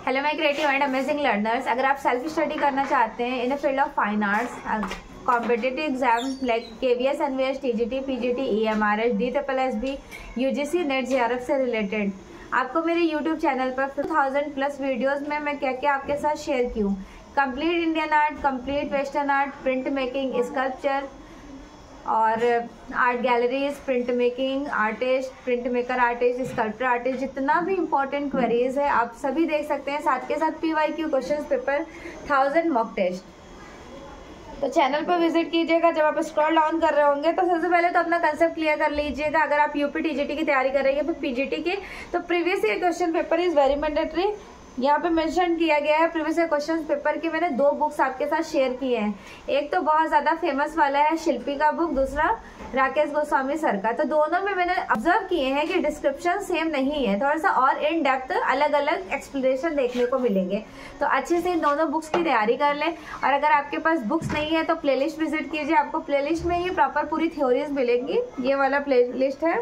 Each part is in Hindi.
Hello my creative and amazing learners. अगर आप सेल्फ स्टडी करना चाहते हैं in the field of fine arts, competitive exam like KVS, NVS, TGT, PGT, EMRS, DSSB, UGC, NET, JRF से रिलेटेड आपको मेरे YouTube चैनल पर 2000+ वीडियोस में मैं क्या क्या आपके साथ शेयर की हूँ। Complete Indian art, complete western art, print making, sculpture और art galleries, print making artist, print maker artist, sculptor artist, जितना भी इंपॉर्टेंट क्वेरीज है आप सभी देख सकते हैं। साथ के साथ PYQ question paper 1000 mock test. तो चैनल पर विजिट कीजिएगा। जब आप स्क्रॉल डाउन कर रहे होंगे तो सबसे पहले तो अपना कंसेप्ट क्लियर कर लीजिएगा। अगर आप UP TGT की तैयारी कर रही है फिर PGT की, तो previous year question paper is very mandatory. यहाँ पे मेंशन किया गया है प्रीवियस ईयर क्वेश्चन पेपर की मैंने 2 बुक्स आपके साथ शेयर किए हैं। एक तो बहुत ज़्यादा फेमस वाला है शिल्पी का बुक, दूसरा राकेश गोस्वामी सर का। तो दोनों में मैंने ऑब्जर्व किए हैं कि डिस्क्रिप्शन सेम नहीं है, थोड़ा सा और इन डेप्थ अलग अलग एक्सप्लेनेशन देखने को मिलेंगे। तो अच्छे से इन दोनों बुक्स की तैयारी कर लें। और अगर आपके पास बुक्स नहीं है तो प्लेलिस्ट विजिट कीजिए। आपको प्लेलिस्ट में ही प्रॉपर पूरी थ्योरीज मिलेंगी। ये वाला प्लेलिस्ट है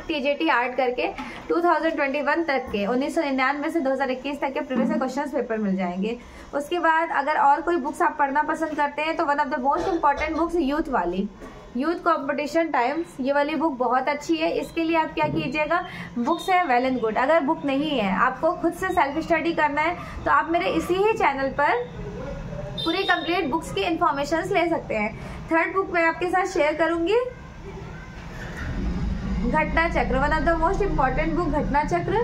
TGT आर्ट करके 2021 तक के 1999 से 2021 तक के प्रीवियस क्वेश्चन पेपर मिल जाएंगे। उसके बाद अगर और कोई बुक्स आप पढ़ना पसंद करते हैं तो one of the most important books youth वाली, यूथ कंपटीशन टाइम्स, ये वाली बुक बहुत अच्छी है। इसके लिए आप क्या कीजिएगा, बुक्स है वेल एंड गुड। अगर बुक नहीं है, आपको खुद से सेल्फ स्टडी करना है, तो आप मेरे इसी ही चैनल पर पूरी कंप्लीट बुक्स की इंफॉर्मेशन ले सकते हैं। थर्ड बुक मैं आपके साथ शेयर करूंगी, घटना चक्र, one of the most important book घटना चक्र।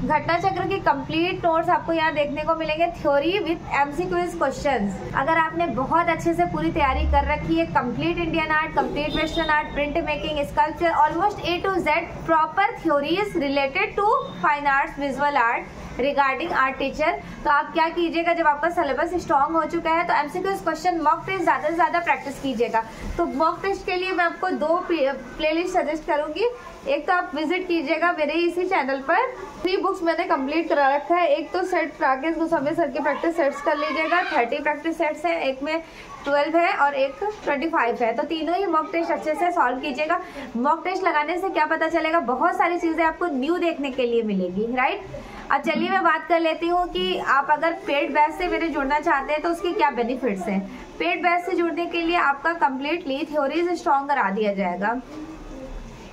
घटना चक्र की कंप्लीट नोट्स आपको यहाँ देखने को मिलेंगे, थ्योरी विथ MCQs क्वेश्चंस। अगर आपने बहुत अच्छे से पूरी तैयारी कर रखी है, complete Indian art, complete western art, print making, sculpture, almost A to Z proper theories related to fine arts, visual art, regarding art teacher, तो आप क्या कीजिएगा, जब आपका सिलेबस स्ट्रॉन्ग हो चुका है तो MCQs क्वेश्चन मॉक टेस्ट ज़्यादा से ज़्यादा प्रैक्टिस कीजिएगा। तो मॉक टेस्ट के लिए मैं आपको 2 प्लेलिस्ट सजेस्ट करूंगी। एक तो आप विजिट कीजिएगा मेरे इसी चैनल पर, 3 बुक्स मैंने कंप्लीट करा रखा है। एक तो सेट राकेश गोस्वामी सर के प्रैक्टिस सेट्स कर लीजिएगा, 30 प्रैक्टिस सेट्स हैं, एक में 12 है और एक 25 है। तो तीनों ही मॉक टेस्ट अच्छे से सॉल्व कीजिएगा। मॉक टेस्ट लगाने से क्या पता चलेगा, बहुत सारी चीज़ें आपको न्यू देखने के लिए मिलेगी, राइट। अब चलिए मैं बात कर लेती हूँ कि आप अगर पेड बैच से मेरे जुड़ना चाहते हैं तो उसके क्या बेनिफिट्स हैं। पेड बैच से जुड़ने के लिए आपका कम्प्लीटली थ्योरीज स्ट्रॉन्ग करा दिया जाएगा।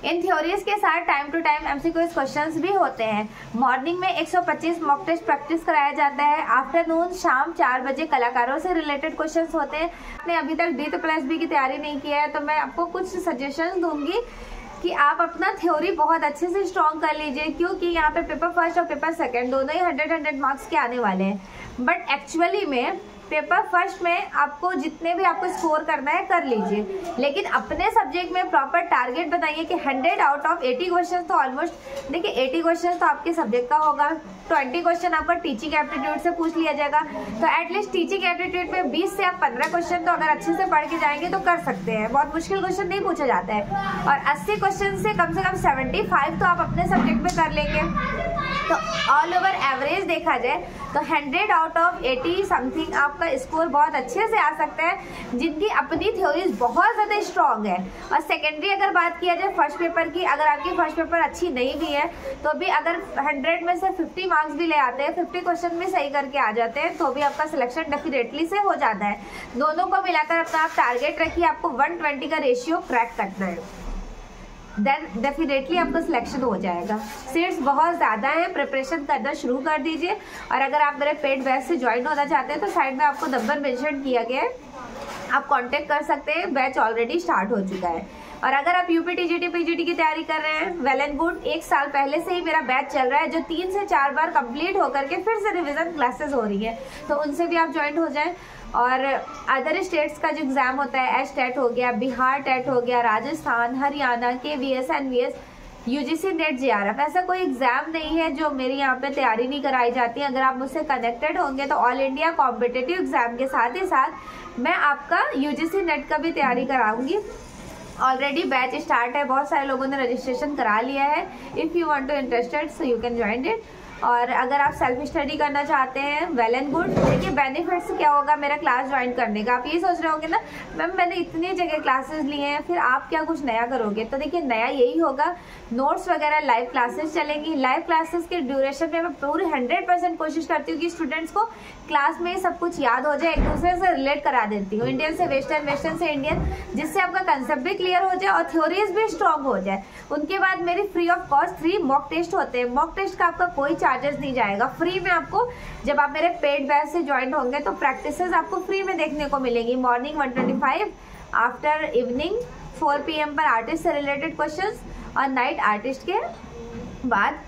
इन थ्योरीज के साथ time to time MCQs questions भी होते हैं। मॉर्निंग में 125 मॉक टेस्ट प्रैक्टिस कराया जाता है। आफ्टरनून शाम 4 बजे कलाकारों से रिलेटेड क्वेश्चंस होते हैं। आपने अभी तक DSSB की तैयारी नहीं किया है तो मैं आपको कुछ सजेशन दूंगी कि आप अपना थ्योरी बहुत अच्छे से स्ट्रॉन्ग कर लीजिए, क्योंकि यहाँ पे पेपर फर्स्ट और पेपर सेकंड दोनों ही 100 मार्क्स के आने वाले हैं। बट एक्चुअली में पेपर फर्स्ट में आपको जितने भी आपको स्कोर करना है कर लीजिए, लेकिन अपने सब्जेक्ट में प्रॉपर टारगेट बताइए कि 100 आउट ऑफ 80 क्वेश्चन तो ऑलमोस्ट, देखिए 80 क्वेश्चन तो आपके सब्जेक्ट का होगा, 20 क्वेश्चन आपका टीचिंग एप्टीट्यूड से पूछ लिया जाएगा। तो एटलीस्ट टीचिंग एप्टीट्यूड में 20 से आप 15 क्वेश्चन तो अगर अच्छे से पढ़ के जाएंगे तो कर सकते हैं। बहुत मुश्किल क्वेश्चन नहीं पूछा जाता है। और 80 क्वेश्चन से कम 75 तो आप अपने सब्जेक्ट में कर लेंगे। तो ऑल ओवर एवरेज देखा जाए तो 100 आउट ऑफ 80 समथिंग आपका स्कोर बहुत अच्छे से आ सकता है, जिनकी अपनी थ्योरीज बहुत ज़्यादा स्ट्रॉन्ग है। और सेकेंडरी अगर बात किया जाए फर्स्ट पेपर की, अगर आपकी फर्स्ट पेपर अच्छी नहीं भी है तो भी अगर 100 में से 50 मार्क्स भी ले आते हैं, 50 क्वेश्चन भी सही करके आ जाते हैं, तो भी आपका सिलेक्शन डेफिनेटली से हो जाता है। दोनों को मिलाकर अपना आप टारगेट रखिए, आपको 120 का रेशियो क्रैक करना है, देन डेफिनेटली आपका सिलेक्शन हो जाएगा। सीट्स बहुत ज़्यादा है, प्रिपरेशन करना शुरू कर दीजिए। और अगर आप मेरे पेड बैच से ज्वाइन होना चाहते हैं तो साइड में आपको नंबर मेंशन किया गया है, आप कांटेक्ट कर सकते हैं। बैच ऑलरेडी स्टार्ट हो चुका है। और अगर आप UP TGT PGT की तैयारी कर रहे हैं, वेल एंड गुड। 1 साल पहले से ही मेरा बैच चल रहा है जो 3 से 4 बार कंप्लीट होकर के फिर से रिवीजन क्लासेस हो रही है, तो उनसे भी आप ज्वाइन हो जाएं। और अदर स्टेट्स का जो एग्ज़ाम होता है, STET हो गया, बिहार टेट हो गया, Rajasthan, Haryana, KVS, NVS, UGC, NET, JRF, ऐसा कोई एग्ज़ाम नहीं है जो मेरी यहाँ पे तैयारी नहीं कराई जाती। अगर आप मुझसे कनेक्टेड होंगे तो ऑल इंडिया कॉम्पिटिटिव एग्ज़ाम के साथ ही साथ मैं आपका UGC NET का भी तैयारी कराऊंगी। ऑलरेडी बैच स्टार्ट है, बहुत सारे लोगों ने रजिस्ट्रेशन करा लिया है। If you want to interested so you can join it. और अगर आप सेल्फ स्टडी करना चाहते हैं वेल एंड गुड। देखिए बेनिफिट्स क्या होगा मेरा क्लास ज्वाइन करने का। आप ये सोच रहे होंगे ना मैम मैंने इतनी जगह क्लासेस लिए हैं फिर आप क्या कुछ नया करोगे, तो देखिए नया यही होगा, नोट्स वगैरह लाइव क्लासेस चलेंगी। लाइव क्लासेस के ड्यूरेशन में मैं पूरी 100% कोशिश करती हूँ कि स्टूडेंट्स को क्लास में सब कुछ याद हो जाए, एक दूसरे से रिलेट करा देती हूँ, इंडियन से वेस्टर्न, वेस्टर्न से इंडियन, जिससे आपका कंसेप्ट भी क्लियर हो जाए और थ्योरीज भी स्ट्रॉन्ग हो जाए। उनके बाद मेरी free of cost 3 mock test होते हैं। मॉक टेस्ट का आपका कोई चार्जेस नहीं जाएगा, फ्री में आपको जब आप मेरे पेड बैच से ज्वाइन होंगे तो प्रैक्टिसेस आपको फ्री में देखने को मिलेंगी। मॉर्निंग 125, आफ्टर इवनिंग 4 PM पर आर्टिस्ट से रिलेटेड क्वेश्चंस और नाइट आर्टिस्ट के बाद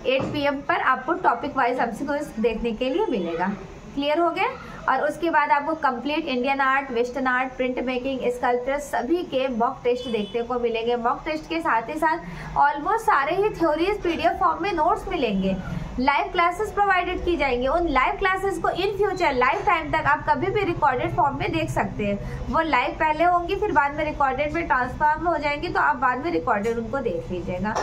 8 PM पर आपको टॉपिक वाइज एमसीक्यूज देखने के लिए मिलेगा। क्लियर हो गया? और उसके बाद आपको complete Indian art, western art, print making, sculpture सभी के मॉक टेस्ट देखने को मिलेंगे। मॉक टेस्ट के साथ ही साथ ऑलमोस्ट सारे ही थ्योरीज PDF फॉर्म में नोट्स मिलेंगे। लाइव क्लासेस प्रोवाइडेड की जाएंगी। उन लाइव क्लासेस को इन फ्यूचर लाइफ टाइम तक आप कभी भी रिकॉर्डेड फॉर्म में देख सकते हैं। वो लाइव पहले होंगी फिर बाद में रिकॉर्डेड में ट्रांसफॉर्म हो जाएंगी, तो आप बाद में रिकॉर्डेड उनको देख लीजिएगा।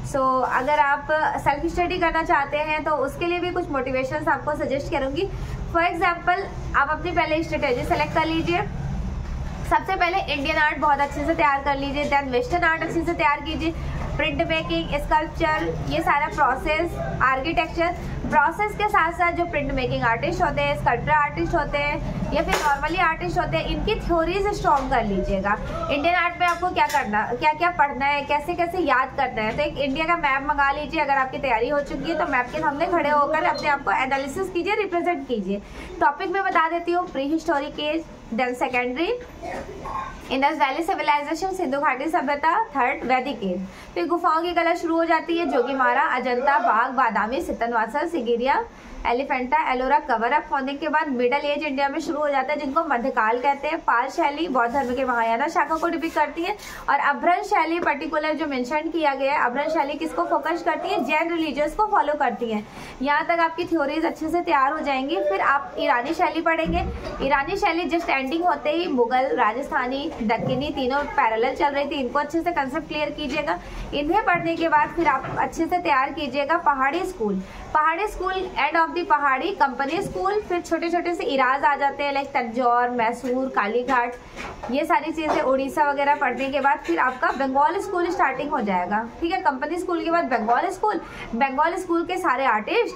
अगर आप सेल्फ स्टडी करना चाहते हैं तो उसके लिए भी कुछ मोटिवेशंस आपको सजेस्ट करूंगी। फॉर एग्जाम्पल आप अपनी पहले स्ट्रेटेजी सेलेक्ट कर लीजिए। सबसे पहले इंडियन आर्ट बहुत अच्छे से तैयार कर लीजिए, देन वेस्टर्न आर्ट अच्छे से तैयार कीजिए, प्रिंट मेकिंग, स्कल्पचर, ये सारा प्रोसेस, आर्किटेक्चर, प्रोसेस के साथ साथ जो प्रिंट मेकिंग आर्टिस्ट होते हैं, स्कल्पचर आर्टिस्ट होते हैं या फिर नॉर्मली आर्टिस्ट होते हैं, इनकी थ्योरीज स्ट्रॉन्ग कर लीजिएगा। इंडियन आर्ट में आपको क्या करना, क्या क्या पढ़ना है, कैसे कैसे याद करना है, तो एक इंडिया का मैप मंगा लीजिए। अगर आपकी तैयारी हो चुकी है तो मैप के सामने खड़े होकर अपने आप को एनालिसिस कीजिए, रिप्रेजेंट कीजिए। टॉपिक में बता देती हूँ, prehistoric age, then secondary, Indus valley civilization, Sindhu घाटी सभ्यता, थर्ड वैदिक एज। फिर गुफाओं की कला शुरू हो जाती है, Jogimara, Ajanta, Bagh, Badami, Sittanavasal, Sigiriya, Elephanta, Ellora, cover up. Founding के बाद मिडल एज इंडिया में शुरू हो जाता है, जिनको मध्यकाल कहते हैं। पाल शैली बौद्ध धर्म के महायाना शाखा को डिपिक्ट करती है। और अभ्रंश शैली पर्टिकुलर जो मेंशन किया गया है, अभ्रंश शैली किसको फोकस करती है, जैन रिलीजियस को फॉलो करती है। यहाँ तक आपकी थ्योरीज अच्छे से तैयार हो जाएंगी। फिर आप ईरानी शैली पढ़ेंगे। ईरानी शैली जस्ट एंडिंग होते ही मुगल, राजस्थानी, दक्कनी तीनों पैरेलल चल रही थी, इनको अच्छे से कंसेप्ट क्लियर कीजिएगा। इन्हें पढ़ने के बाद फिर आप अच्छे से तैयार कीजिएगा पहाड़ी स्कूल। पहाड़ी स्कूल एंड ऑफ द पहाड़ी, कंपनी स्कूल, फिर छोटे छोटे से इराज आ जाते हैं लाइक तंजौर, मैसूर, कालीघाट, ये सारी चीजें, उड़ीसा वगैरह पढ़ने के बाद फिर आपका बंगाल स्कूल स्टार्टिंग हो जाएगा। ठीक है, कंपनी स्कूल के बाद बंगाल स्कूल। बंगाल स्कूल के सारे आर्टिस्ट,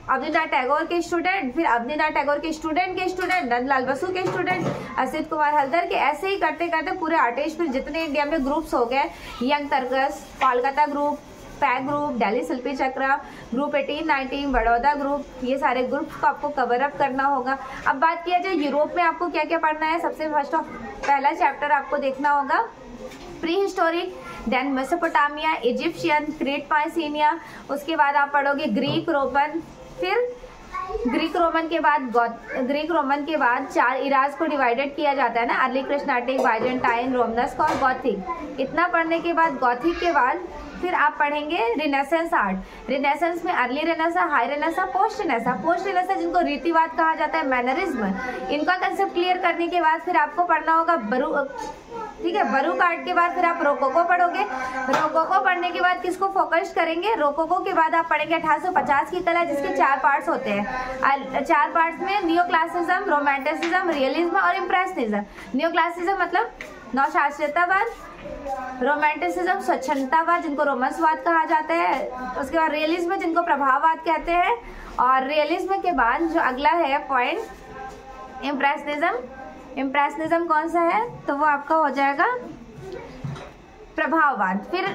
अवनीनाथ टैगोर के स्टूडेंट, फिर अवनीनाथ टैगोर के स्टूडेंट, नंदलाल बसु के स्टूडेंट, असित कुमार हल्दर के, ऐसे ही करते करते पूरे आर्टिस्ट फिर जितने इंडिया में ग्रुप्स हो गए, young Turks, Kolkata group, PAG group, Delhi Shilpi Chakra, group 18-19, Baroda group, ये सारे ग्रुप को आपको कवर अप करना होगा। अब बात किया जाए यूरोप में आपको क्या क्या पढ़ना है, सबसे पहला चैप्टर आपको देखना होगा pre historic, then Mesopotamia, Egyptian, Crete, पाइसिनिया। उसके बाद आप पढ़ोगे ग्रीक रोमन। फिर ग्रीक रोमन के बाद 4 इराज को डिवाइडेड किया जाता है ना, अर्ली कृष्णाटिक, बाइजेंटाइन, रोमनस्क और गॉथिक। इतना पढ़ने के बाद गॉथिक के बाद फिर आप पढ़ेंगे रिनेसेंस आर्ट। रिनेसेंस में early Renaissance, high Renaissance, post Renaissance. Post Renaissance जिनको रीतिवाद कहा जाता है, मैनरिज्म, इनका कंसेप्ट क्लियर करने के बाद फिर आपको पढ़ना होगा ठीक है, बरूक आर्ट के बाद फिर आप रोकोको पढ़ोगे। रोकोको पढ़ने के बाद किसको फोकस करेंगे, रोकोको के बाद आप पढ़ेंगे 1850 की कला, जिसके 4 पार्ट्स होते हैं। 4 पार्ट्स में नियो क्लासिज्म, रोमांटिसिज्म, रियलिज्म और इम्प्रेशनिज्म। नियो क्लासिज्म मतलब नवशास्त्रीयतावाद, रोमांटिसिज्म स्वच्छंदतावाद जिनको रोमांसवाद कहा जाता है, उसके बाद रियलिज्म जिनको प्रभाववाद कहते हैं, और रियलिज्म के बाद जो अगला है पॉइंट इम्प्रेशनिज्म। इम्प्रेशनिज्म कौन सा है, तो वो आपका हो जाएगा प्रभाववाद। फिर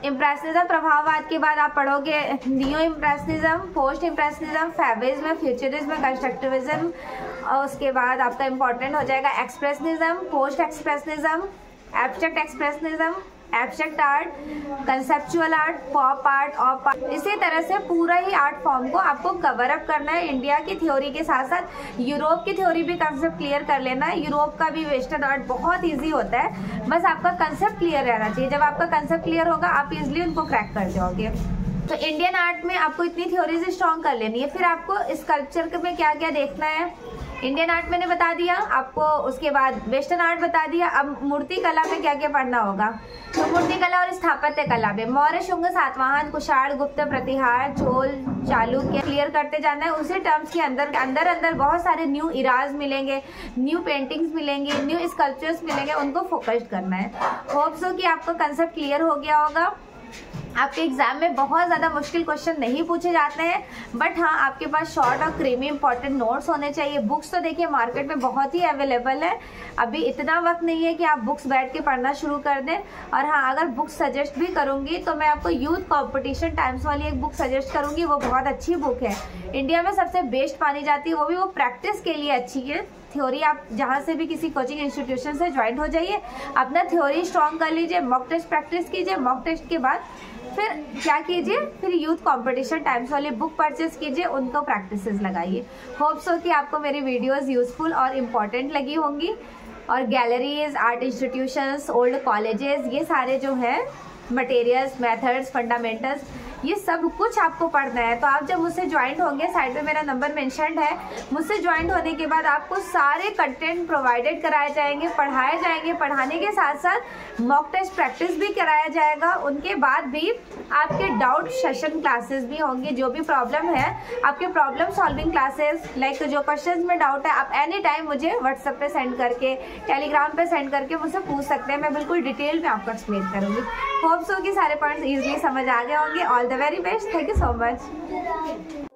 इम्प्रेशनिज्म, प्रभाववाद के बाद आप पढ़ोगे neo impressionism, post impressionism, fauvism, futurism, constructivism, और उसके बाद आपका इंपॉर्टेंट हो जाएगा expressionism, post expressionism, abstract expressionism, abstract art, conceptual art, pop art, op art. इसी तरह से पूरा ही आर्ट फॉर्म को आपको कवर अप करना है। इंडिया की थ्योरी के साथ साथ यूरोप की थ्योरी भी कंसेप्ट क्लियर कर लेना है। यूरोप का भी वेस्टर्न आर्ट बहुत ईजी होता है, बस आपका कंसेप्ट क्लियर रहना चाहिए। जब आपका कंसेप्ट क्लियर होगा आप इजिली उनको क्रैक कर जाओगे। तो इंडियन आर्ट में आपको इतनी थ्योरीज स्ट्रॉन्ग कर लेनी है। फिर आपको स्कल्पचर में क्या क्या देखना है, इंडियन आर्ट मैंने बता दिया आपको, उसके बाद वेस्टर्न आर्ट बता दिया। अब मूर्ति कला में क्या क्या पढ़ना होगा, तो मूर्ति कला और स्थापत्य कला में मौर्य, शुंग, सातवाहन, कुषाण, गुप्त, प्रतिहार, चोल, चालुक्य क्लियर करते जाना है। उसी टर्म्स के अंदर बहुत सारे न्यू इराज मिलेंगे, न्यू पेंटिंग्स मिलेंगे, न्यू स्कल्पचर्स मिलेंगे, उनको फोकस करना है। होप सो कि आपको कंसेप्ट क्लियर हो गया होगा। आपके एग्जाम में बहुत ज़्यादा मुश्किल क्वेश्चन नहीं पूछे जाते हैं, बट हाँ आपके पास शॉर्ट और क्रीमी इंपॉर्टेंट नोट्स होने चाहिए। बुक्स तो देखिए मार्केट में बहुत ही अवेलेबल है, अभी इतना वक्त नहीं है कि आप बुक्स बैठ के पढ़ना शुरू कर दें। और हाँ, अगर बुक्स सजेस्ट भी करूँगी तो मैं आपको यूथ कॉम्पिटिशन टाइम्स वाली एक बुक सजेस्ट करूँगी, वो बहुत अच्छी बुक है, इंडिया में सबसे बेस्ट मानी जाती है, वो प्रैक्टिस के लिए अच्छी है। थ्योरी आप जहाँ से भी किसी कोचिंग इंस्टीट्यूशन से ज्वाइन हो जाइए, अपना थ्योरी स्ट्रॉन्ग कर लीजिए, मॉक टेस्ट प्रैक्टिस कीजिए, मॉक टेस्ट के बाद फिर क्या कीजिए, फिर यूथ कंपटीशन टाइम्स वाली बुक परचेज कीजिए, उनको प्रैक्टिसेस लगाइए। होप सो कि आपको मेरी वीडियोस यूजफुल और इम्पॉर्टेंट लगी होंगी। और galleries, art institutions, old colleges, ये सारे जो है मटेरियल्स, मेथड्स, फंडामेंटल्स, ये सब कुछ आपको पढ़ना है। तो आप जब मुझसे ज्वाइंट होंगे, साइड में मेरा नंबर मेंशन्ड है, मुझसे ज्वाइंट होने के बाद आपको सारे कंटेंट प्रोवाइडेड कराए जाएंगे, पढ़ाए जाएंगे। पढ़ाने के साथ साथ मॉक टेस्ट प्रैक्टिस भी कराया जाएगा। उनके बाद भी आपके डाउट सेशन क्लासेस भी होंगे। जो भी प्रॉब्लम है, आपके प्रॉब्लम सॉल्विंग क्लासेस, लाइक जो क्वेश्चन में डाउट है, आप एनी टाइम मुझे व्हाट्सएप पे सेंड करके, टेलीग्राम पे सेंड करके मुझसे पूछ सकते हैं। मैं बिल्कुल डिटेल में आपको एक्सप्लेन करूँगी। होप सो कि सारे पॉइंट्स ईजिली समझ आ गए होंगे। All the very best, thank you so much.